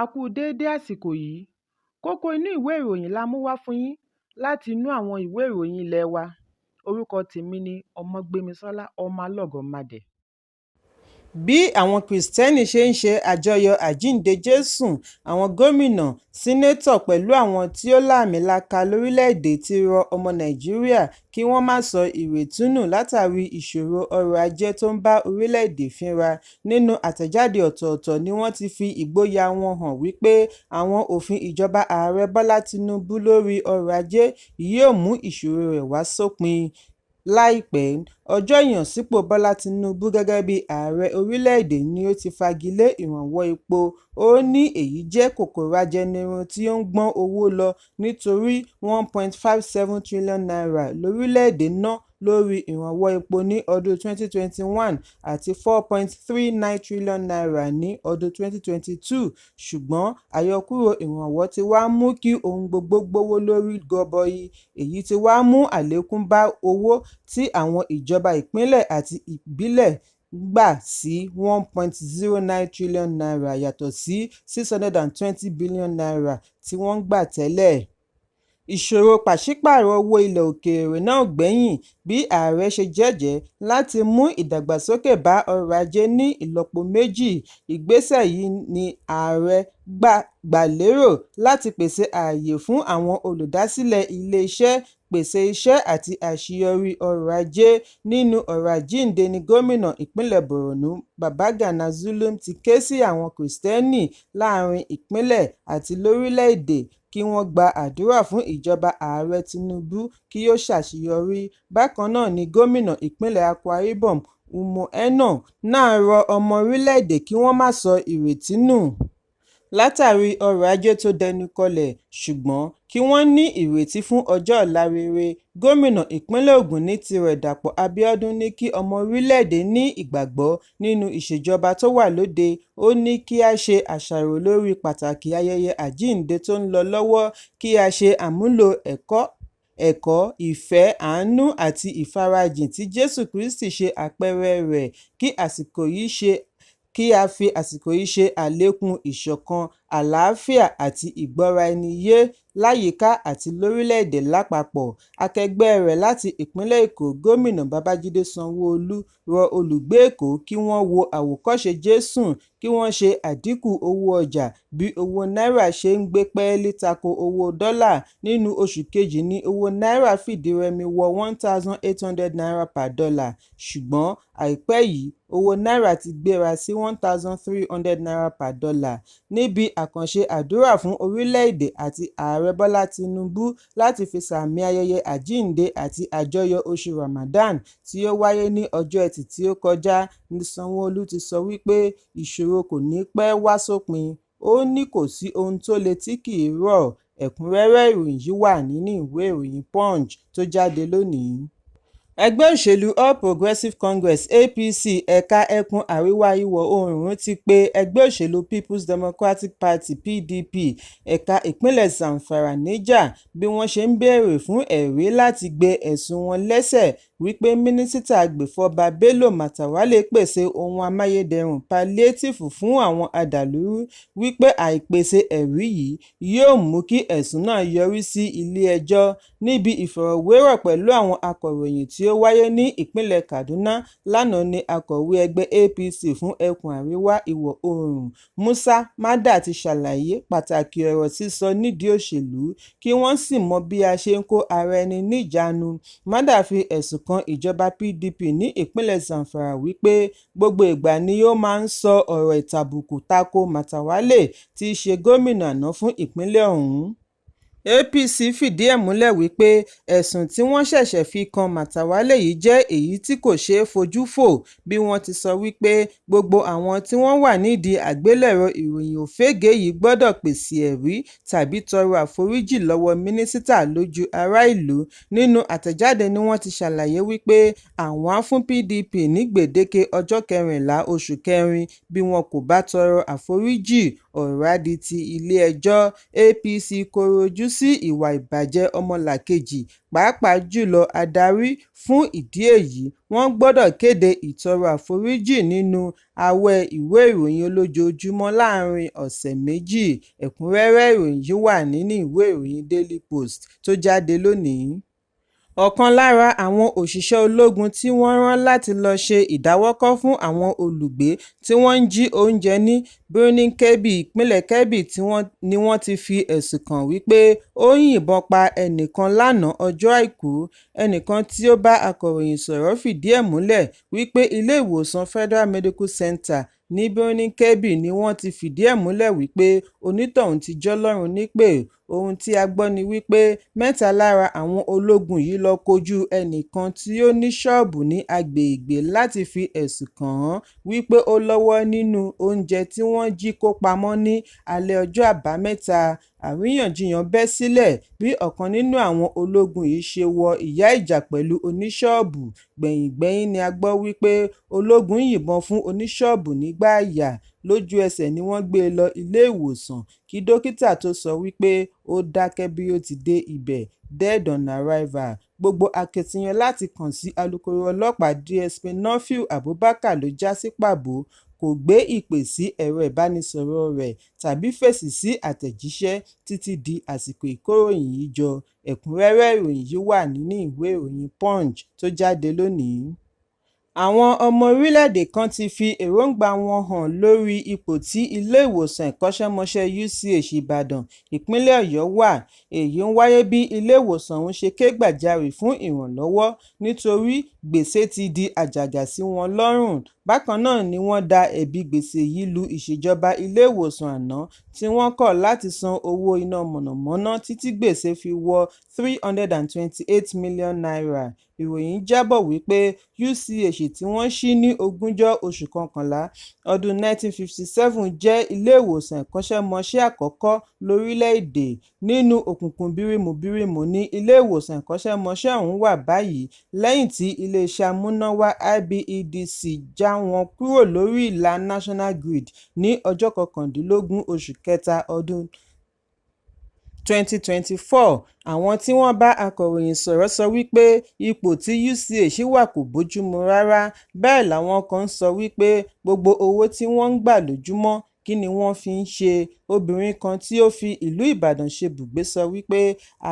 A kú déédé àsìkò yìí. Kókó inú ìwé ìròyìn la mú wá fún yín láti inú àwọn ìwé ìròyìn ilé wa. Orúkọ tèmi ni Ọmọgbémisọ́lá ọmọ Alọ́gọ̀madẹ. Bí àwọn Kìrìsìtẹ́nì ṣe ń ṣe àjọyọ̀ àjíǹde Jésù, àwọn gómìnà, sínétọ̀ pẹ̀lú àwọn tí ó lààmìlaka lórílẹ̀-èdè ti rọ ọmọ Nàìjíríà kí wọ́n má sọ ìrètí nù látàrí ìṣòro ọrọ̀ ajé tó ń bá orílẹ̀-èdè fínra. Nínú àtẹ̀jáde ọ̀tọ̀ọ̀tọ̀ ni wọ́n ti fi ìgboyà wọn hàn wípé àwọn òfin ìjọba Ààrẹ Bọ́lá Tinubu lórí ọrọ̀ ajé yóò mú ìṣòro rẹ̀ wá sópin. Láìpẹ́, ọjọ́ ìyànsípò Bọ́lá Tinubu gẹ́gẹ́ bí ààrẹ orílẹ̀-èdè ni ó ti fagilé ìrànwọ́ epo. Ó ní èyí jẹ́ kòkòrò ajẹnirun tí ó ń gbọ́n owó lọ nítorí n1.57 trillion lórílẹ̀-èdè ná lórí ìrànwọ́ epo ní ọdún 2021 àti n4.39 trillion ní ọdún 2022. Ṣùgbọ́n àyọkúrò ìrànwọ́ ti wá mú kí ohun gbogbo gbówó lórí gọbọi. Èyí ti wá mú àlékún bá owó tí àwọn ìjọba ìpínlẹ̀ àti ìbílẹ̀ gbà sí n1.09 trillion yàtọ̀ sí n620 billion tí wọ́n ń gbà tẹ́lẹ̀. Ìṣòro pàṣípààrọ̀ owó ilẹ̀ òkèèrè náà gbẹ̀yìn bí ààrẹ ṣe jẹ́jẹ̀ẹ́ láti mú ìdàgbàsókè bá ọrọ̀ ajé ní ìlọ́po méjì. Ìgbésẹ̀ yìí ni ààrẹ gbà lérò láti pèsè ààyè fún àwọn olùdásílẹ̀ ilé-iṣẹ́, pèsè iṣẹ́ àti àṣeyọrí ọrọ̀ ajé. Nínú ọ̀rọ̀ àjíǹde ni gómìnà ìpínlẹ̀ Borno Babagana Zulum ti ké sí àwọn Kìrìsìtẹ́nì láàrin ìpínlẹ̀ àti lórílẹ̀-èdè kí wọ́n gba àdúrà fún ìjọba ààrẹ Tinubu kí ó ṣàṣeyọrí. Bákan náà ni gómìnà ìpínlẹ̀ Akwa Ibom Umo-Eno náà rọ ọmọ orílẹ̀-èdè kí wọ́n má sọ ìrètí nù látàrí ọrọ̀ ajé tó dẹnu kọlẹ̀, ṣùgbọ́n kí wọ́n ní ìrètí fún ọjọ́ ọ̀la rere. Gómìnà ìpínlẹ̀ Ògùn ní tirẹ̀ Dàpọ̀ Abíọ́dún ní kí ọmọ orílẹ̀-èdè ní ìgbàgbọ́ nínú ìṣèjọba tó wà lóde. Ó ní kí a ṣe àṣàrò lórí pàtàkì ayẹyẹ àjíǹde tó ń lọ lọ́wọ́, kí a ṣe àmúlò ẹ̀kọ́, ìfẹ́, àánú àti ìfarajìn tí Jésù Kristi ṣe àpẹẹrẹ rẹ̀, kí a fi àsìkò yìí ṣe àlékún ìṣọ̀kan, àlàáfíà àti ìgbọ́ra-ẹni-yé láyìíká àti lórílẹ̀-èdè lápapọ̀. Akẹgbẹ́ rẹ̀ láti ìpínlẹ̀ Èkó, Gómìnà Babájídé Sanwó-Olú rọ olùgbé Èkó kí wọ́n wo àwòkọ́ṣe Jésù, kí wọ́n ṣe àdínkù owó ọjà bí owó náírà ṣe ń gbé pẹ́ẹ́lí tako owó dọ́là. Nínú oṣù kejì ni owó náírà fìdírẹmi wọ n1,800 per dollar, ṣùgbọ́n àìpẹ́ yìí owó náírà ti gbéra sí n1,300 per dollar. Níbi àkànṣe àdúrà fún orílẹ̀-èdè àti ààrẹ Bọ́lá Tinubu láti fi sààmì ayẹyẹ àjíǹde àti àjọyọ̀ oṣù Ramadan tí ó wáyé ní ọjọ́ Ẹtì tí ó kọjá ní Sanwó-Olú ti sọ wípé ìṣòro kò ní pẹ́ wá sópin. Ó ní kò sí ohun tó le tí kì í rọ̀. Ẹ̀kúnrẹ́rẹ́ ìròyìn yìí wà nínú ìwé ìròyìn Punch tó jáde lónìí. Ẹgbẹ́ òṣèlú All Progressives Congress (APC) ẹ̀ka ẹkùn àríwá ìwọ̀ oòrùn ti pe ẹgbẹ́ òṣèlú People's Democratic Party (PDP) ẹ̀ka ìpínlẹ̀ Zamfara níjà bí wọ́n ṣe ń béèrè fún ẹ̀rí láti gbé ẹ̀sùn wọn lẹ́sẹ̀ wípé mínísítà agbèfọ́ba Bello Matawalle pèsè ohun amáyédẹrùn paliétífù fún àwọn adàlúrú, wípé àìpèsè ẹ̀rí yìí yóò mú kí ẹ̀sùn náà yọrí sí ilé-ẹjọ́. Níbi ìfọ̀rọ̀wérọ̀ pẹ̀lú àwọn akọ̀ròyìn tí ó wáyé ní ìpínlẹ̀ Kaduna lánàá ni akọ̀wé ẹgbẹ́ APC fún ẹkùn àríwá ìwọ̀ oòrùn Musa Mada ti ṣàlàyé pàtàkì ọ̀rọ̀ sísọ nídìí òṣèlú, kí wọ́n sì mọ bí a ṣe ń kó ara ẹni níjàánu. Mada fi ẹ̀sùn kan ìjọba PDP ní ìpínlẹ̀ Zamfara wípé gbogbo ìgbà ni ó máa ń sọ ọ̀rọ̀ ìtàbùkù tako Matawalle tí í ṣe gómìnà àná fún ìpínlẹ̀ ọ̀hún. APC fìdí ẹ̀ múlẹ̀ wípé ẹ̀sùn tí wọ́n ṣẹ̀ṣẹ̀ fi kan Matawalle yìí jẹ́ èyí tí kò ṣeé fojú fò, bí wọ́n ti sọ wípé gbogbo àwọn tí wọ́n wà nídìí àgbélẹ̀rọ ìròyìn òfégè yìí gbọ́dọ̀ pèsè ẹ̀rí tàbí tọrọ àforíjì lọ́wọ́ mínísítà lójú ará ìlú. Nínú àtẹ̀jáde ni wọ́n ti ṣàlàyé wípé àwọn á fún PDP ní gbèdéke ọjọ́ 14 oṣù kẹrin bí wọn kò bá tọrọ àforíjì. Ọ̀rọ̀ á di ti ilé-ẹjọ́. APC kọ̀rọ̀ ojú sí ìwà ìbàjẹ́ ọmọlàkejì, pàápàá jùlọ adarí. Fún ìdí èyí, wọ́n gbọ́dọ̀ kéde ìtọrọ àforíjì nínú àwẹ́ ìwé ìròyìn olójoojúmọ́ láàárín ọ̀sẹ̀ méjì. Ẹ̀kúnrẹ́rẹ́ ìròyìn yìí wà nínú ìwé ìròyìn Daily Post tó jáde lónìí. Ọ̀kan lára àwọn òṣìṣẹ́ ológun tí wọ́n rán láti lọ ṣe ìdáwọ́kọ̀ fún àwọn olùgbé tí wọ́n ń jí oúnjẹ ní Birnin Kebbi, ìpínlẹ̀ Kebbi ni wọ́n ti fi ẹ̀sùn kàn wípé ó yìnbọn pa ẹnìkan lánàá ọjọ́ Àìkú. Ẹnìkan tí ó bá akọ̀ròyìn sọ̀rọ̀ fìdí ẹ̀ múlẹ̀ wípé ilé ìwòsàn Federal Medical Center ní Birnin Kebbi ni wọ́n ti fìdí ẹ̀ múlẹ̀ wípé onítọ̀hún ti jọlọ́run nípè. Ohun tí a gbọ́ ni wípé mẹ́ta lára àwọn ológun yìí lọ kojú ẹnìkan tí ó ní ṣọ́ọ̀bù ní agbègbè láti fi ẹ̀sùn kàn án wípé ó lọ́wọ́ nínú oúnjẹ tí wọ́n jí kó pamọ́ ní alẹ́ ọjọ́ Àbámẹ́ta. Àríyànjiyàn bẹ́ sílẹ̀ bí ọ̀kan nínú àwọn ológun yìí ṣe wọ ìyá ìjà pẹ̀lú oníṣọ́ọ̀bù. Gbẹ̀yìngbẹ́yín ni a gbọ́ wípé ológun yìnbọn fún oníṣọ́ọ̀bù nígbà àyà. Lójú ẹsẹ̀ ni wọ́n gbé e lọ ilé ìwòsàn kí dókítà tó sọ wípé ó dákẹ́ bí ó ti dé ibẹ̀, dead on arrival. Gbogbo akitiyan láti kàn sí alukoro ọlọ́pàá DSP Nafiu Abubakar ló já sí pàbó. Kò gbé ìpè sí ẹ̀rọ ìbánisọ̀rọ̀ rẹ̀ tàbí fèsì sí àtẹ̀jíṣẹ́ títí di àsìkò ìkóròyìn yìí jọ. Ẹ̀kúnrẹ́rẹ́ ìròyìn yìí wà nínú ìwé ìròyìn Punch tó jáde lónìí. Àwọn ọmọ orílẹ̀-èdè kan ti fi èròǹgbà wọn hàn lórí ipò tí ilé ìwòsàn ìkọ́ṣẹ́mọṣẹ́ UCH Ìbàdàn, ìpínlẹ̀ Ọ̀yọ́ wà. Èyí ń wáyé bí ilé ìwòsàn ọ̀hún ṣe ké gbàjarè fún ìrànlọ́wọ́ nítorí gbèsè ti di àjàgà sí wọn lọ́rùn. Bákan náà ni wọ́n da ẹ̀bi gbèsè yìí lu ìṣèjọba ilé ìwòsàn àná tí wọ́n kọ̀ láti san owó iná mọ̀nàmọ́ná títí gbèsè fi wọ n328 million. Ìròyìn jábọ̀ wípé UCH tí wọ́n ṣí ní 20 oṣù kọkànlá ọdún 1957 jẹ́ ilé ìwòsàn ìkọ́ṣẹ́mọṣẹ́ àkọ́kọ́ lórílẹ̀-èdè. Nínú òkùnkùn birimùbirimù ni ilé ìwòsàn ìkọ́ṣẹ́mọṣẹ́ ọ̀hún wà báyìí lẹ́yìn tí iléeṣẹ́ amúnáwá IBEDC já wọn kúrò lórí ìlà National Grid ní ọjọ́ 19 oṣù kẹta ọdún 2024. Àwọn tí wọ́n bá akọ̀ròyìn sọ̀rọ̀ sọ wípé ipò tí UCH wà kò bójúmu rárá. Bẹ́ẹ̀ làwọn kan sọ wípé gbogbo owó tí wọ́n ń gbà lójúmọ́ kí ni wọ́n fi ń ṣe. Obìnrin kan tí ó fi ìlú Ìbàdàn ṣe bùgbé sọ wípé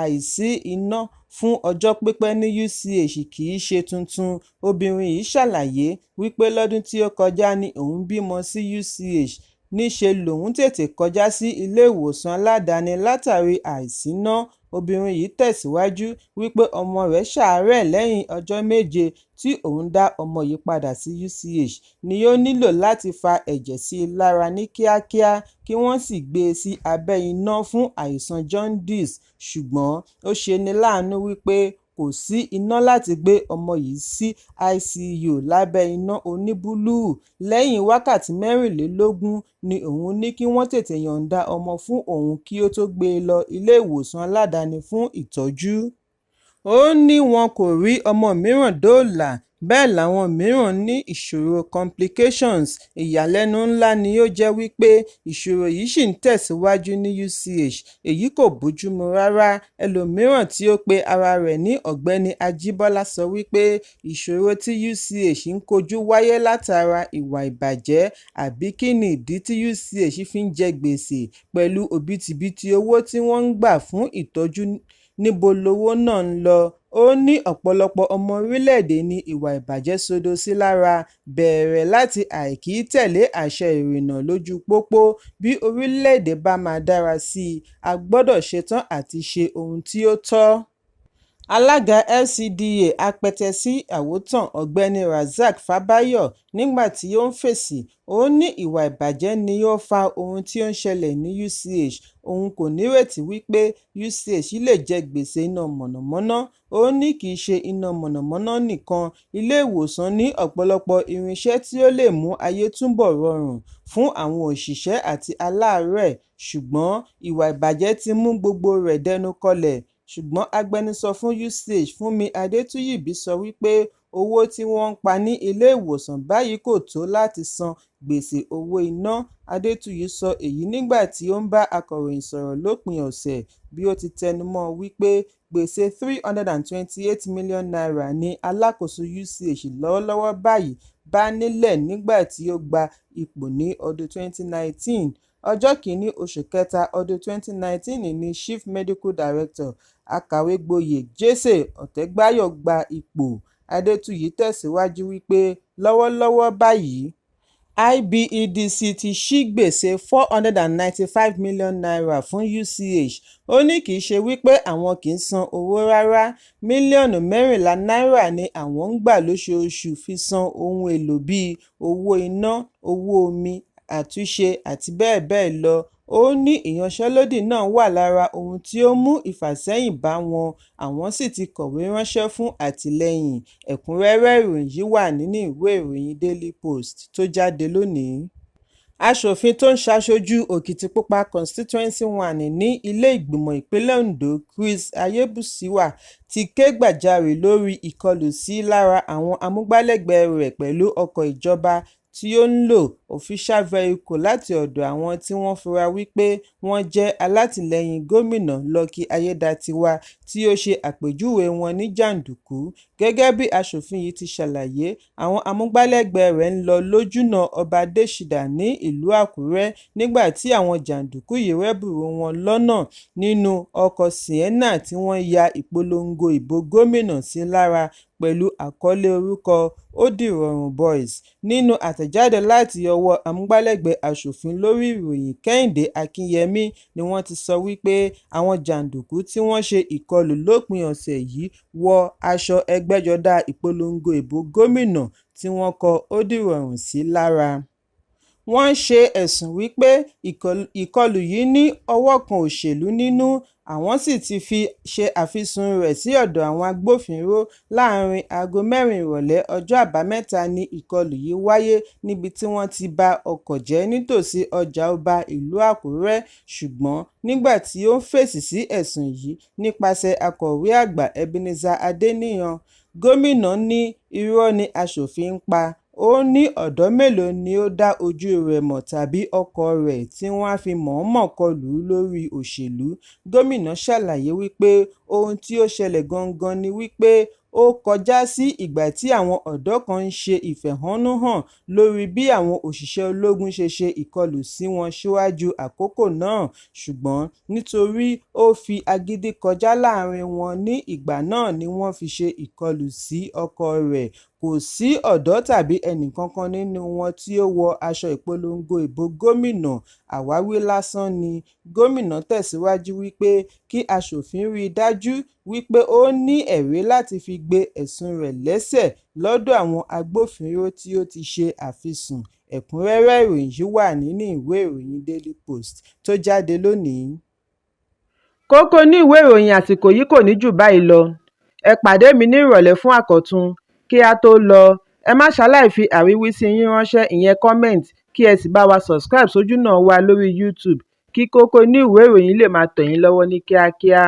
àìsí iná fún ọjọ́ pípẹ́ ní UCH kì í ṣe tuntun. Obìnrin yìí ṣàlàyé wípé lọ́dún tí ó kọjá ni òun bímọ sí UCH. Níṣe lòun tètè kọjá sí ilé ìwòsàn aládàáni látàrí àìsíná. Obìnrin yìí tẹ̀síwájú wípé ọmọ rẹ̀ ṣàárẹ̀ lẹ́yìn ọjọ́ méje tí òun dá ọmọ yìí padà sí UCH ni ó nílò láti fa ẹ̀jẹ̀ sí i lára ní kíákíá kí wọ́n sì gbé e sí abẹ́ iná fún àìsàn jaundice. Ṣùgbọ́n ó ṣeni láàánú wípé kò sí iná láti gbé ọmọ yìí sí ICU lábẹ́ iná oníbúlúù. Lẹ́yìn wákàtí 24 ni òun ní kí wọ́n tètè yọ̀ǹda ọmọ fún òun kí ó tó gbé e lọ ilé ìwòsàn aládàáni fún ìtọ́jú. Ó ní wọn kò rí ọmọ mìíràn dóòlà. Bẹ́ẹ̀ làwọn mìíràn ní ìṣòro complications. Ìyàlẹ́nu ńlá ni ó jẹ́ wípé ìṣòro yìí ṣì ń tẹ̀síwájú ní UCH. Èyí kò bójúmu rárá. Ẹlòmíràn tí ó pe ara rẹ̀ ní Ọ̀gbẹ́ni Ajíbọ́lá sọ wípé ìṣòro tí UCH ń kojú wáyé látara ìwà ìbàjẹ́. Àbí kí ni ìdí tí UCH fi ń jẹ gbèsè pẹ̀lú òbítíbitì owó tí wọ́n ń gbà fún ìtọ́jú? Níbo lowó náà ń lọ? Ó ní ọ̀pọ̀lọpọ̀ ọmọ orílẹ̀-èdè ní ìwà ìbàjẹ́ sodo sí lára, bẹ̀rẹ̀ láti àìkí tẹ̀lé àṣẹ ìrìnnà lójú pópó. Bí orílẹ̀-èdè bá máa dára sí i, a gbọ́dọ̀ ṣetán àti ṣe ohun tí ó tọ́. Alága LCDA apẹtẹ sí àwòtán Ọ̀gbẹ́ni Razak Fábáyọ̀ nígbà tí ó ń fèsì, ó ní ìwà ìbàjẹ́ ni ó fa ohun tí ó ń ṣẹlẹ̀ ní UCH. Òun kò nírètí wípé UCH lè jẹ gbèsè iná mọ̀nàmọ́ná. Ó ní kì í ṣe iná mọ̀nàmọ́ná nìkan, ilé ìwòsàn ní ọ̀pọ̀lọpọ̀ irinṣẹ́ tí ó lè mú ayé túbọ̀ rọrùn fún àwọn òṣìṣẹ́ àti aláàárẹ̀. Ṣùgbọ́n ìwà ìbàjẹ́ ti mú gbogbo rẹ̀ dẹnu kọlẹ̀. Ṣùgbọ́n agbẹnusọ fún UCH Fúnmi Adétúyìbí sọ wípé owó tí wọ́n ń pa ní ilé ìwòsàn báyìí kò tó láti san gbèsè owó iná. Adétúnjì sọ èyí nígbà tí ó ń bá akọ̀ròyìn sọ̀rọ̀ lópin ọ̀sẹ̀, bí ó ti tẹnumọ́ wípé gbèsè n328 million ni alákòóso UCH lọ́wọ́lọ́wọ́ báyìí bá nílẹ̀ nígbà tí ó gba ipò ní ọdún 2019. Ọjọ́ kìíní oṣù kẹta ọdún 2019 ni Chief Medical Director akàwégboyè Jesse Ọ̀tẹ́gbáyọ̀ gba ipò. Adétúnjì tẹ̀síwájú wípé lọ́wọ́lọ́wọ́ báyìí IBEDC ti ṣí gbèsè n495 million fún UCH. Ó ní kì í ṣe wípé àwọn kì í san owó rárá, mílíọ̀nù 14 náírà ni àwọn ń gbà lóṣooṣù fi san ohun èlò bíi owó iná, owó omi, àtúnṣe àti bẹ́ẹ̀ bẹ́ẹ̀ lọ. Ó ní ìyanṣẹ́lódì náà wà lára ohun tí ó mú ìfàsẹ́yìn bá wọn, àwọn sì ti kọ̀wé ránṣẹ́ fún àtìlẹ́yìn. Ẹ̀kúnrẹ́rẹ́ ìròyìn yìí wà nínú ìwé ìròyìn Daily Post tó jáde lónìí. Aṣòfin tó ń ṣaṣojú Òkìtìpupa Constituency 1 ní ilé ìgbìmọ̀ ìpínlẹ̀ Ondo, Chris Ayébùsíwà, ti ké gbàjarè lórí ìkọlù sí lára àwọn amúgbálẹ́gbẹ̀ẹ́ rẹ̀ pẹ̀lú ọkọ̀ ìjọba tí ó ń lo official vehicle láti ọ̀dọ̀ àwọn tí wọ́n fura wípé wọ́n jẹ́ alátìlẹyìn gómìnà Lucky Ayédatiwa, tí ó ṣe àpèjúwe wọn ní jàǹdùkú. Gẹ́gẹ́ bí aṣòfin yìí ti ṣàlàyé, àwọn amúgbálẹ́gbẹ̀ẹ́ rẹ̀ ń lọ lójúnà Ọba Adésídà ní ìlú Àkúrẹ́ nígbà tí àwọn jàǹdùkú yìí rẹ́bùrú wọn lọ́nà nínú ọkọ̀ Sienna tí wọ́n ya ìpolongo ìbò gómìnà sí lára pẹ̀lú àkọlé orúkọ "Ó dìrọ̀rùn Boys". Nínú àtẹ̀jáde láti ọwọ́ amúgbálẹ́gbẹ̀ẹ́ aṣòfin lórí ìròyìn, Kẹ́hìndé Akínyẹmí, ni wọ́n ti sọ wípé àwọn jàǹdùkú tí wọ́n ṣe ìkọlù lópin ọ̀sẹ̀ yìí wọ aṣọ ẹgbẹ́jọdá ìpolongo ìbò gómìnà tí wọ́n kọ "Ó dìrọ̀rùn" sí lára. Wọ́n ṣe ẹ̀sùn wípé ìkọlù yìí ní ọwọ́ kan òṣèlú nínú, àwọn sì ti fi ṣe àfisùn rẹ̀ sí ọ̀dọ̀ àwọn agbófinró. Láàárín aago 4 ìrọ̀lẹ́ ọjọ́ Àbámẹ́ta ni ìkọlù yìí wáyé níbi tí wọ́n ti ba ọkọ̀ jẹ́ nítòsí ọjà ọba ìlú Àkúrẹ́. Ṣùgbọ́n nígbà tí ó ń fèsì sí ẹ̀sùn yìí nípasẹ̀ akọ̀wé àgbà Ebenezer Adéníran, gómìnà ní irọ́ ni aṣòfin ń pa. Ó ní ọ̀dọ́ mélòó ni ó dá ojú rẹ̀ mọ̀ tàbí ọkọ̀ rẹ̀ tí wọ́n á fi mọ̀ọ́mọ̀ kọlù ú lórí òṣèlú. Gómìnà ṣàlàyé wípé ohun tí ó ṣẹlẹ̀ gangan ni wípé ó kọjá sí ìgbà tí àwọn ọ̀dọ́ kan ń ṣe ìfẹ̀hónúhàn lórí bí àwọn òṣìṣẹ́ ológun ṣe ìkọlù sí wọn síwájú àkókò náà, ṣùgbọ́n nítorí ó fi agídí kọjá láàrin wọn ní ìgbà náà ni wọ́n fi ṣe ìkọlù sí ọkọ̀ rẹ̀. Kò sí ọ̀dọ́ tàbí ẹnìkankan nínú wọn tí ó wọ aṣọ ìpolongo ìbò gómìnà, àwáwí lásán ni. Gómìnà tẹ̀síwájú wípé kí aṣòfin rí i dájú wípé ó ní ẹ̀rí láti fi gbé ẹ̀sùn rẹ̀ lẹ́sẹ̀ lọ́dọ̀ àwọn agbófinró tí ó ti ṣe àfisùn. Ẹ̀kúnrẹ́rẹ́ ìròyìn yìí wà nínú ìwé ìròyìn Daily Post tó jáde lónìí. Kókó ní ìwé ìròyìn àsìkò yìí kò ní jù báyìí lọ. Ẹ pàdé mi ní ìrọ̀lẹ́ fún àkọ́tun. Kí a tó lọ, ẹ má ṣaláì fi àríwísí yín ránṣẹ́, ìyẹn comment, kí ẹ sì bá wa subscribe sójúnà wa lórí YouTube kí Kókó ní ìwé ìròyìn lè máa tẹ̀ yín lọ́wọ́ ní kíákíá.